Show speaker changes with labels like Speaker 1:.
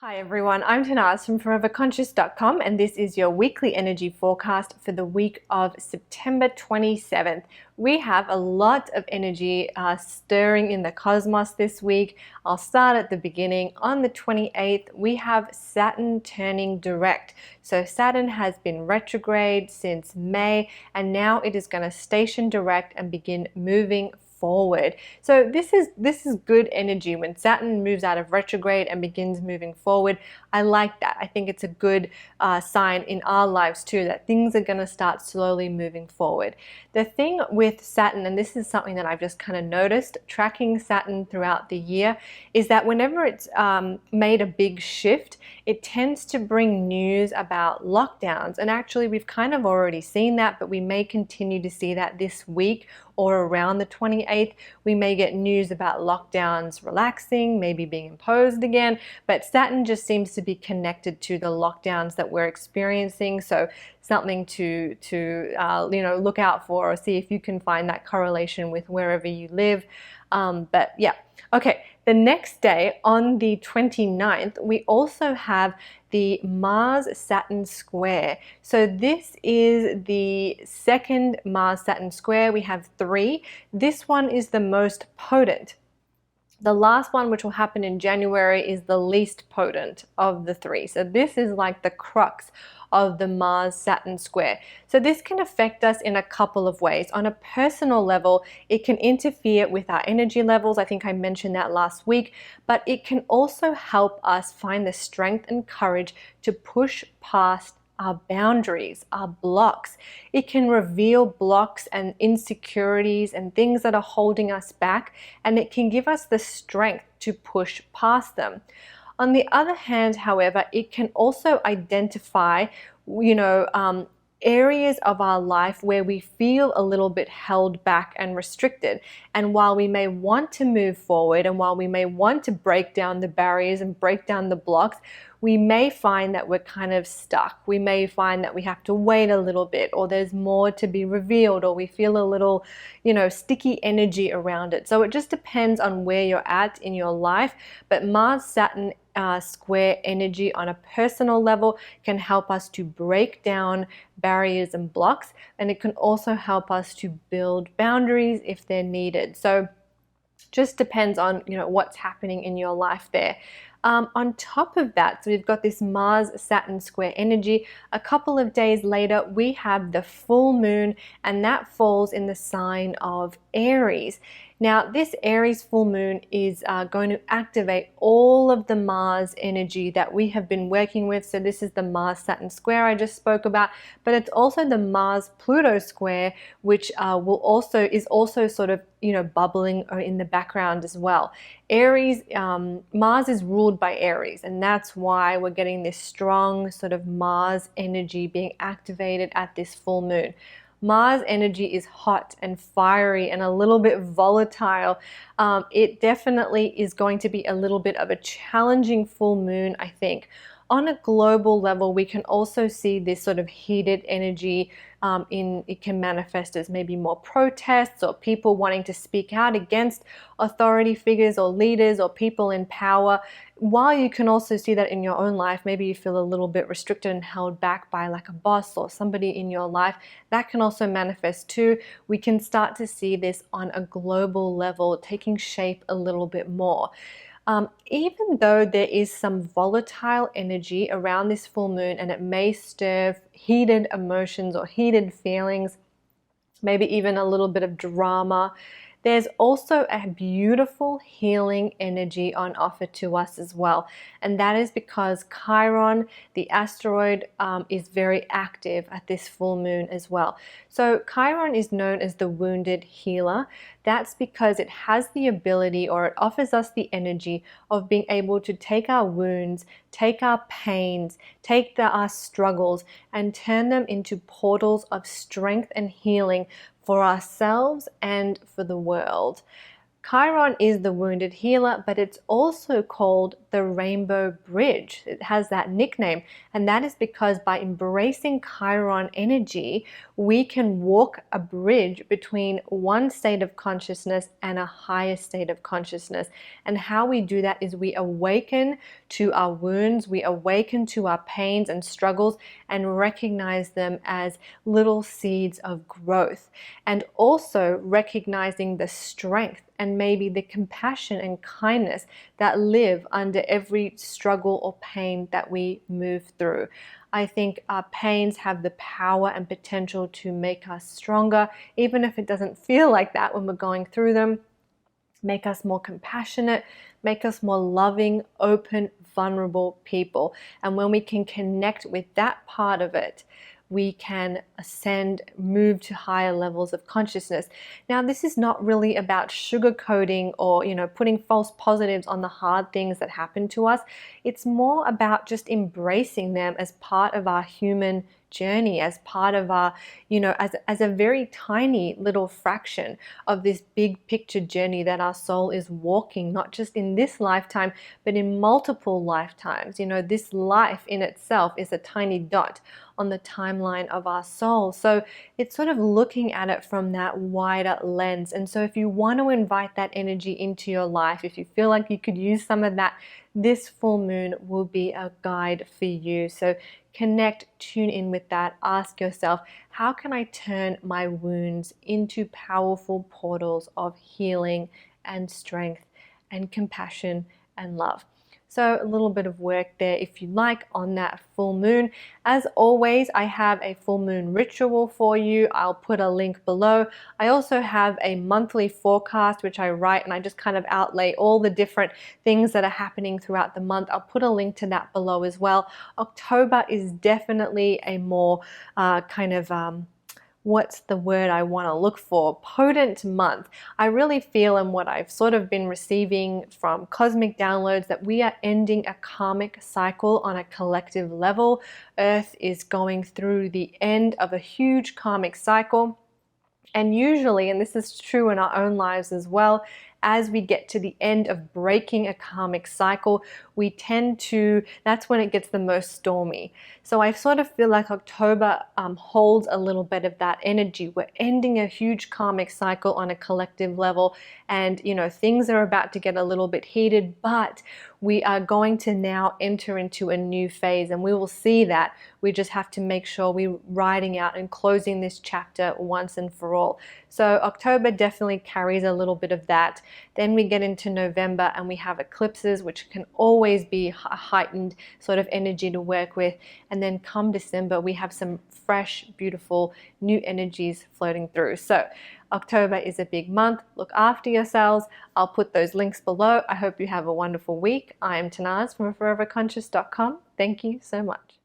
Speaker 1: Hi everyone, I'm Tanaz from foreverconscious.com and this is your weekly energy forecast for the week of September 27th. We have a lot of energy stirring in the cosmos this week. I'll start at the beginning. On the 28th, we have Saturn turning direct. So Saturn has been retrograde since May and now it is going to station direct and begin moving forward. So this is good energy when Saturn moves out of retrograde and begins moving forward. I like that. I think it's a good sign in our lives too, that things are going to start slowly moving forward. The thing with Saturn, and this is something that I've just kind of noticed tracking Saturn throughout the year, is that whenever it's made a big shift, it tends to bring news about lockdowns. And actually we've kind of already seen that, but we may continue to see that this week or around the 28th. We may get news about lockdowns relaxing, maybe being imposed again, but Saturn just seems to be connected to the lockdowns that we're experiencing. So something to look out for, or see if you can find that correlation with wherever you live. But yeah, okay. The next day, on the 29th, we also have the Mars-Saturn square. So this is the second Mars-Saturn square. We have three. This one is the most potent. The last one, which will happen in January, is the least potent of the three. So this is like the crux of the Mars-Saturn square. So this can affect us in a couple of ways. On a personal level, it can interfere with our energy levels. I think I mentioned that last week, but it can also help us find the strength and courage to push past our boundaries, our blocks. It can reveal blocks and insecurities and things that are holding us back, and it can give us the strength to push past them. On the other hand, however, it can also identify, areas of our life where we feel a little bit held back and restricted. And while we may want to move forward, and while we may want to break down the barriers and break down the blocks, we may find that we're kind of stuck. We may find that we have to wait a little bit, or there's more to be revealed, or we feel a little, sticky energy around it. So it just depends on where you're at in your life. But Mars-Saturn square energy on a personal level can help us to break down barriers and blocks, and it can also help us to build boundaries if they're needed. So just depends on what's happening in your life there. On top of that, so we've got this Mars-Saturn square energy. A couple of days later, we have the full moon, and that falls in the sign of Aries. Now, this Aries full moon is going to activate all of the Mars energy that we have been working with. So this is the Mars-Saturn square I just spoke about, but it's also the Mars-Pluto square, which is also sort of bubbling in the background as well. Aries, Mars is ruled by Aries, and that's why we're getting this strong sort of Mars energy being activated at this full moon. Mars energy is hot and fiery and a little bit volatile. It definitely is going to be a little bit of a challenging full moon, I think. On a global level, we can also see this sort of heated energy. It can manifest as maybe more protests, or people wanting to speak out against authority figures or leaders or people in power. While you can also see that in your own life, maybe you feel a little bit restricted and held back by like a boss or somebody in your life, that can also manifest too. We can start to see this on a global level taking shape a little bit more. Even though there is some volatile energy around this full moon, and it may stir heated emotions or heated feelings, maybe even a little bit of drama, there's also a beautiful healing energy on offer to us as well. And that is because Chiron, the asteroid, is very active at this full moon as well. So Chiron is known as the wounded healer. That's because it has the ability, or it offers us the energy of being able to take our wounds, take our pains, take our struggles, and turn them into portals of strength and healing for ourselves and for the world. Chiron is the wounded healer, but it's also called the Rainbow Bridge. It has that nickname, and that is because by embracing Chiron energy, we can walk a bridge between one state of consciousness and a higher state of consciousness. And how we do that is we awaken to our wounds, we awaken to our pains and struggles, and recognize them as little seeds of growth. And also recognizing the strength and maybe the compassion and kindness that live under every struggle or pain that we move through. I think our pains have the power and potential to make us stronger, even if it doesn't feel like that when we're going through them. Make us more compassionate, make us more loving, open, vulnerable people. And when we can connect with that part of it, we can ascend, move to higher levels of consciousness. Now, this is not really about sugarcoating or, putting false positives on the hard things that happen to us. It's more about just embracing them as part of our human journey, as part of our, as a very tiny little fraction of this big picture journey that our soul is walking, not just in this lifetime, but in multiple lifetimes. This life in itself is a tiny dot on the timeline of our soul. So it's sort of looking at it from that wider lens. And so if you want to invite that energy into your life, if you feel like you could use some of that, this full moon will be a guide for you. So connect, tune in with that. Ask yourself, how can I turn my wounds into powerful portals of healing and strength and compassion and love? So a little bit of work there if you like on that full moon. As always, I have a full moon ritual for you. I'll put a link below. I also have a monthly forecast which I write, and I just kind of outlay all the different things that are happening throughout the month. I'll put a link to that below as well. October is definitely a more what's the word I want to look for? Potent month. I really feel, and what I've sort of been receiving from cosmic downloads, that we are ending a karmic cycle on a collective level. Earth is going through the end of a huge karmic cycle. And usually, and this is true in our own lives as well, as we get to the end of breaking a karmic cycle, we tend to, that's when it gets the most stormy. So I sort of feel like October holds a little bit of that energy. We're ending a huge karmic cycle on a collective level, and things are about to get a little bit heated, but we are going to now enter into a new phase, and we will see that. We just have to make sure we're riding out and closing this chapter once and for all. So October definitely carries a little bit of that. Then we get into November and we have eclipses, which can always be a heightened sort of energy to work with. And then come December, we have some fresh, beautiful new energies floating through. So October is a big month. Look after yourselves. I'll put those links below. I hope you have a wonderful week. I am Tanaz from foreverconscious.com. Thank you so much.